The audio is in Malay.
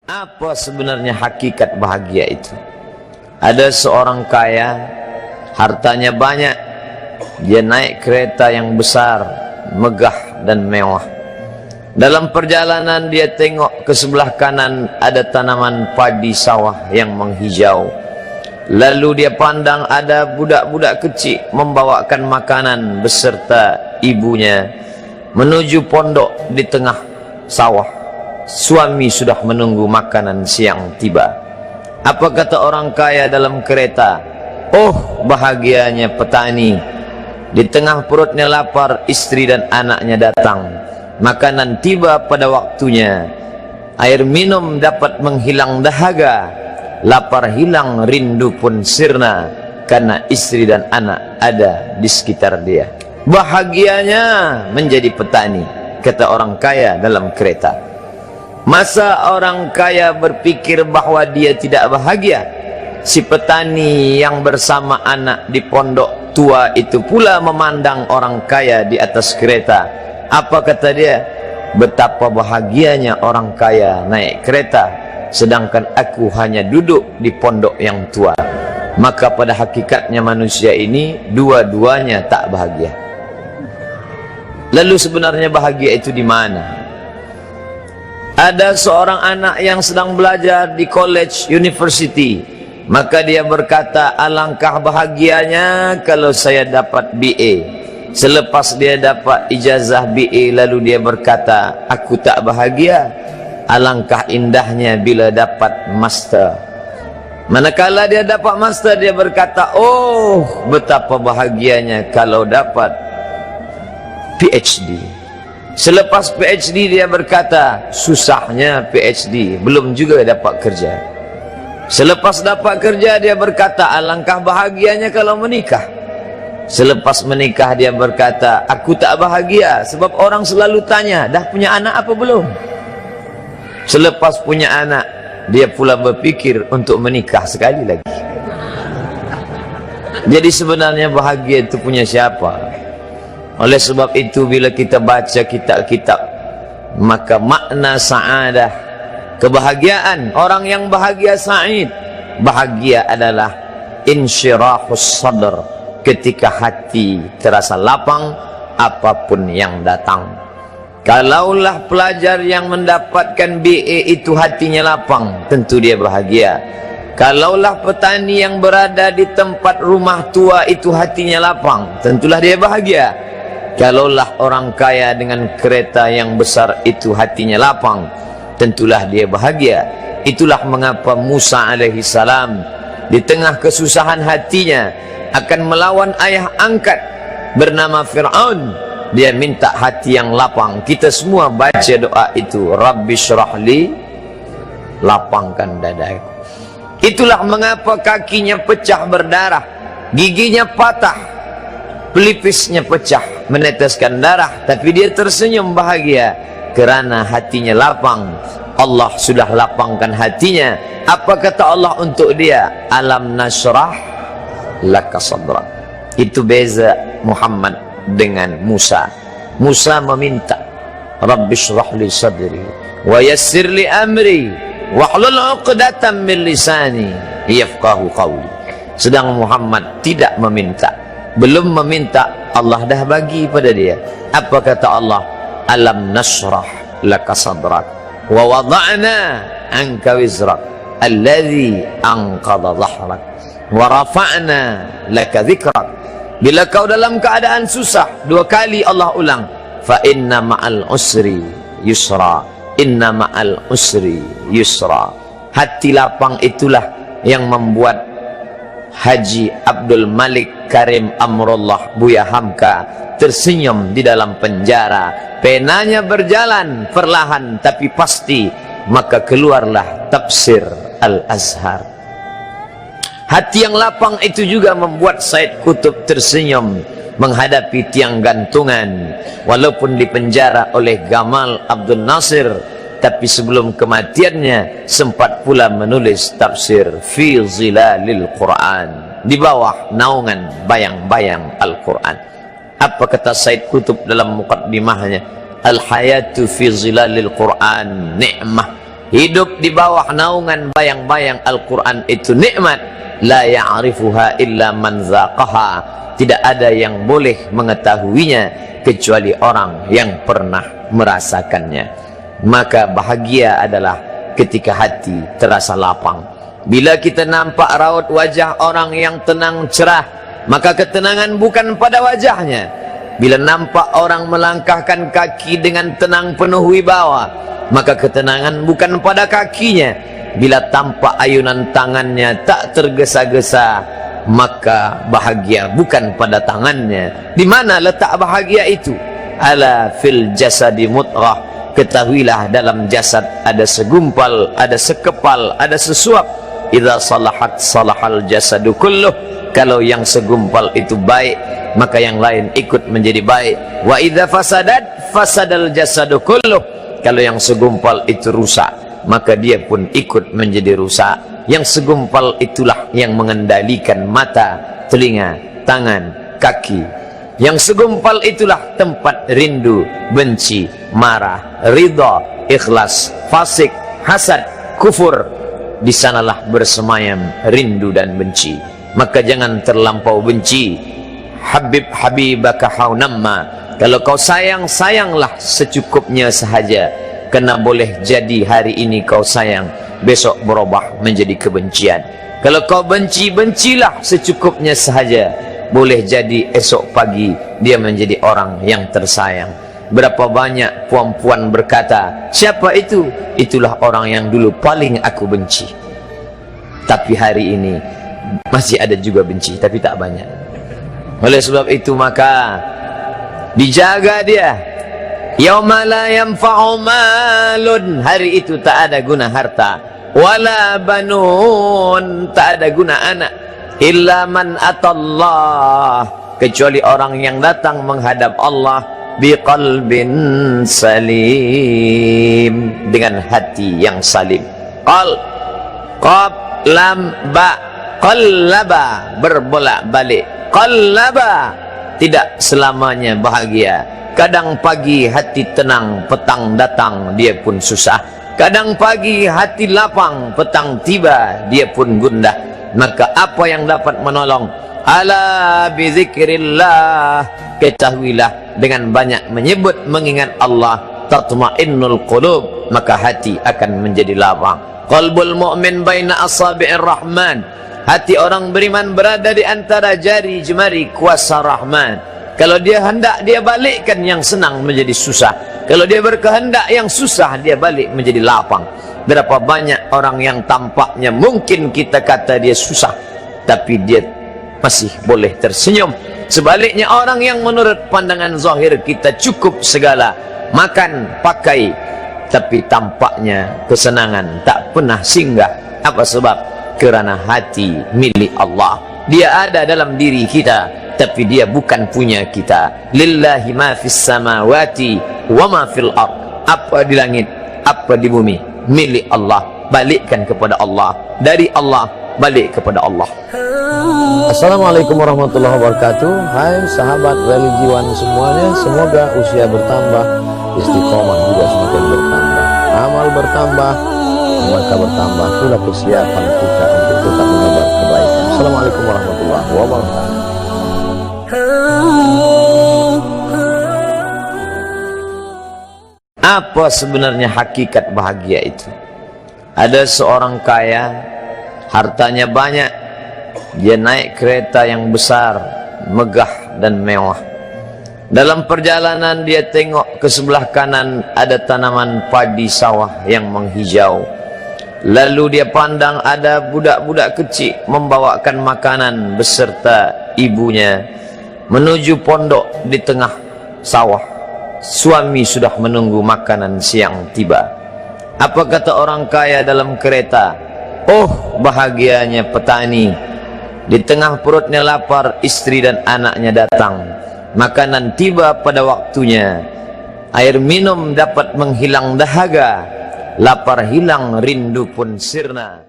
Apa sebenarnya hakikat bahagia itu? Ada seorang kaya, hartanya banyak, dia naik kereta yang besar, megah dan mewah. Dalam perjalanan dia tengok ke sebelah kanan ada tanaman padi sawah yang menghijau. Lalu dia pandang ada budak-budak kecil membawakan makanan beserta ibunya menuju pondok di tengah sawah. Suami sudah menunggu makanan siang tiba. Apa kata orang kaya dalam kereta? Oh, bahagianya petani. Di tengah perutnya lapar, istri dan anaknya datang. Makanan tiba pada waktunya. Air minum dapat menghilang dahaga. Lapar hilang, rindu pun sirna, karena istri dan anak ada di sekitar dia. Bahagianya menjadi petani, kata orang kaya dalam kereta. Masa orang kaya berpikir bahwa dia tidak bahagia? Si petani yang bersama anak di pondok tua itu pula memandang orang kaya di atas kereta. Apa kata dia? Betapa bahagianya orang kaya naik kereta, sedangkan aku hanya duduk di pondok yang tua. Maka pada hakikatnya manusia ini dua-duanya tak bahagia. Lalu sebenarnya bahagia itu di mana? Ada seorang anak yang sedang belajar di college, university. Maka dia berkata, alangkah bahagianya kalau saya dapat BA. Selepas dia dapat ijazah BA, lalu dia berkata, aku tak bahagia. Alangkah indahnya bila dapat master. Manakala dia dapat master, dia berkata, oh, betapa bahagianya kalau dapat PhD. Selepas PhD dia berkata, susahnya PhD, belum juga dapat kerja. Selepas dapat kerja dia berkata, alangkah bahagianya kalau menikah. Selepas menikah dia berkata, aku tak bahagia sebab orang selalu tanya, dah punya anak apa belum? Selepas punya anak, dia pula berpikir untuk menikah sekali lagi. Jadi sebenarnya bahagia itu punya siapa? Oleh sebab itu bila kita baca kitab-kitab, maka makna sa'adah, kebahagiaan, orang yang bahagia sa'id, bahagia adalah insyirahus sadr, ketika hati terasa lapang apapun yang datang. Kalaulah pelajar yang mendapatkan BA itu hatinya lapang, tentu dia bahagia. Kalaulah petani yang berada di tempat rumah tua itu hatinya lapang, tentulah dia bahagia. Kalaulah orang kaya dengan kereta yang besar itu hatinya lapang, tentulah dia bahagia. Itulah mengapa Musa alaihi salam di tengah kesusahan hatinya akan melawan ayah angkat bernama Fir'aun. Dia minta hati yang lapang. Kita semua baca doa itu, Rabbi syrahli, lapangkan dadaku. Itulah mengapa kakinya pecah berdarah, giginya patah, pelipisnya pecah, meneteskan darah, tapi dia tersenyum bahagia kerana hatinya lapang. Allah sudah lapangkan hatinya. Apa kata Allah untuk dia? Alam nasrah laka sadrak. Itu beza Muhammad dengan Musa. Musa meminta, Rabbi shrah li sadri wa yassir li amri wahlul 'uqdatam min lisani yafqahu qawli. Sedang Muhammad tidak meminta, belum meminta, Allah dah bagi pada dia. Apa kata Allah? Alam nasrah laka sadrak wa wada'na anka wizrak alladhi anqadha dhahrak wa rafa'na laka dhikrak. Bila kau dalam keadaan susah, dua kali Allah ulang, fa inna ma'al usri yusra, inna ma'al usri yusra. Hati lapang itulah yang membuat Haji Abdul Malik Karim Amrullah Buya Hamka tersenyum di dalam penjara. Penanya berjalan perlahan tapi pasti, maka keluarlah tafsir Al-Azhar. Hati yang lapang itu juga membuat Said Qutb tersenyum menghadapi tiang gantungan, walaupun dipenjara oleh Gamal Abdul Nasir, tapi sebelum kematiannya sempat pula menulis tafsir Fi Zilalil Quran, di bawah naungan bayang-bayang Al-Quran. Apa kata Said Qutb dalam muqaddimahnya? Al-hayatu fi zilalil Quran ni'mah hidup di bawah naungan bayang-bayang Al-Quran itu nikmat. La ya'rifuha illa man zaqaha. Tidak ada yang boleh mengetahuinya kecuali orang yang pernah merasakannya. Maka bahagia adalah ketika hati terasa lapang. Bila kita nampak raut wajah orang yang tenang cerah, maka ketenangan bukan pada wajahnya. Bila nampak orang melangkahkan kaki dengan tenang penuh wibawa, maka ketenangan bukan pada kakinya. Bila tampak ayunan tangannya tak tergesa-gesa, maka bahagia bukan pada tangannya. Di mana letak bahagia itu? Ala fil jasadi mudghah. Ketahuilah dalam jasad ada segumpal, ada sekepal, ada sesuap. Idza salahat salahal jasadu kulluh. Kalau yang segumpal itu baik, maka yang lain ikut menjadi baik. Wa idza fasadat fasadal jasadu kulluh. Kalau yang segumpal itu rusak, maka dia pun ikut menjadi rusak. Yang segumpal itulah yang mengendalikan mata, telinga, tangan, kaki. Yang segumpal itulah tempat rindu, benci, marah, ridha, ikhlas, fasik, hasad, kufur. Di sanalah bersemayam rindu dan benci. Maka jangan terlampau benci. Habib habibaka haunamma. Kalau kau sayang, sayanglah secukupnya sahaja. Karena boleh jadi hari ini kau sayang, besok berubah menjadi kebencian. Kalau kau benci, bencilah secukupnya sahaja. Boleh jadi esok pagi dia menjadi orang yang tersayang. Berapa banyak puan-puan berkata, siapa itu? Itulah orang yang dulu paling aku benci. Tapi hari ini masih ada juga benci, tapi tak banyak. Oleh sebab itu maka dijaga dia. Yauma la yanfa'u malun. Hari itu tak ada guna harta. Wala banun. Tak ada guna anak. Illa man atallah. Kecuali orang yang datang menghadap Allah biqalbin salim, dengan hati yang salim. Qaf lam ba, qallaba, berbolak-balik. Qallaba, tidak selamanya bahagia. Kadang pagi hati tenang, petang datang dia pun susah. Kadang pagi hati lapang, petang tiba dia pun gundah. Maka apa yang dapat menolong? Ala bizikrillah. Ketahuilah dengan banyak menyebut mengingat Allah, tatma'innul qulub, maka hati akan menjadi lapang. Qalbul mu'min baina asabi'ir rahman. Hati orang beriman berada di antara jari jemari kuasa Rahman. Kalau dia hendak, dia balikkan yang senang menjadi susah. Kalau dia berkehendak yang susah, dia balik menjadi lapang. Berapa banyak orang yang tampaknya mungkin kita kata dia susah, tapi dia masih boleh tersenyum. Sebaliknya orang yang menurut pandangan zahir kita cukup segala, makan, pakai, tapi tampaknya kesenangan tak pernah singgah. Apa sebab? Kerana hati milik Allah. Dia ada dalam diri kita, tapi dia bukan punya kita. Lillahi ma fis samawati wa ma fil ard. Apa di langit, apa di bumi, milik Allah. Balikkan kepada Allah. Dari Allah balik kepada Allah. Assalamualaikum warahmatullahi wabarakatuh. Hai sahabat religiwan semuanya, semoga usia bertambah, istiqomah juga semakin bertambah, amal bertambah, maka bertambah pula kesiapan kita untuk tetap menebar kebaikan. Assalamualaikum warahmatullahi wabarakatuh. Apa sebenarnya hakikat bahagia itu? Ada seorang kaya, hartanya banyak, dia naik kereta yang besar, megah dan mewah. Dalam perjalanan dia tengok ke sebelah kanan ada tanaman padi sawah yang menghijau. Lalu dia pandang ada budak-budak kecil membawakan makanan beserta ibunya menuju pondok di tengah sawah. Suami sudah menunggu makanan siang tiba. Apa kata orang kaya dalam kereta? Oh, bahagianya petani. Di tengah perutnya lapar, istri dan anaknya datang. Makanan tiba pada waktunya. Air minum dapat menghilang dahaga. Lapar hilang, rindu pun sirna.